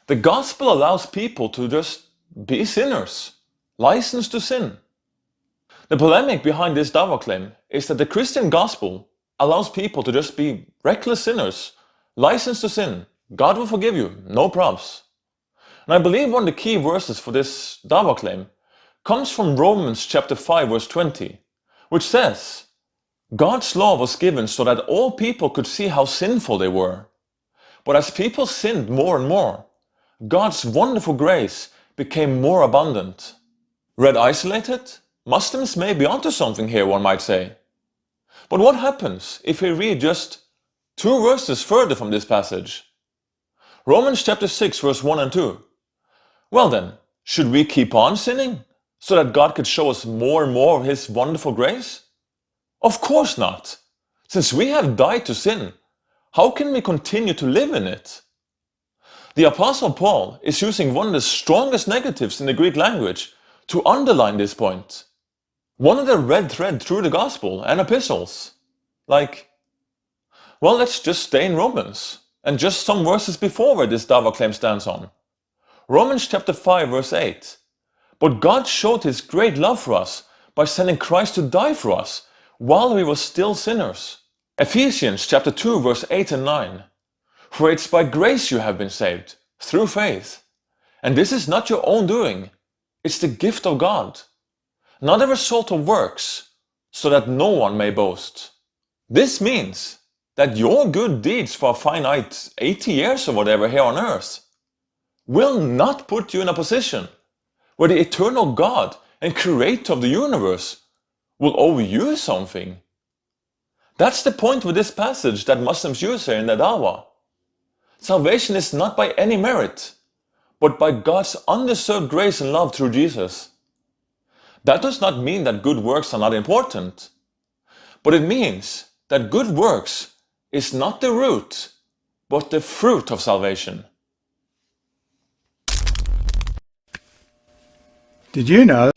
The gospel allows people to just be sinners, licensed to sin. The polemic behind this Dawah claim is that the Christian gospel allows people to just be reckless sinners, licensed to sin. God will forgive you, no probs. And I believe one of the key verses for this Dawah claim comes from Romans chapter 5 verse 20, which says, God's law was given so that all people could see how sinful they were. But as people sinned more and more, God's wonderful grace became more abundant. Read isolated, Muslims may be onto something here, one might say. But what happens if we read just 2 verses further from this passage? Romans chapter 6 verse 1 and 2. Well then, should we keep on sinning so that God could show us more and more of His wonderful grace? Of course not. Since we have died to sin, how can we continue to live in it? The Apostle Paul is using one of the strongest negatives in the Greek language to underline this point. One of the red thread through the gospel and epistles. Like, well, let's just stay in Romans and just some verses before where this Dawah claim stands on. Romans chapter 5 verse 8. But God showed His great love for us by sending Christ to die for us while we were still sinners. Ephesians chapter 2 verse 8 and 9. For it's by grace you have been saved, through faith. And this is not your own doing, it's the gift of God, not a result of works, so that no one may boast. This means that your good deeds for a finite 80 years or whatever here on earth will not put you in a position where the eternal God and creator of the universe will owe you something. That's the point with this passage that Muslims use here in the Dawah. Salvation is not by any merit, but by God's undeserved grace and love through Jesus. That does not mean that good works are not important, but it means that good works is not the root, but the fruit of salvation. Did you know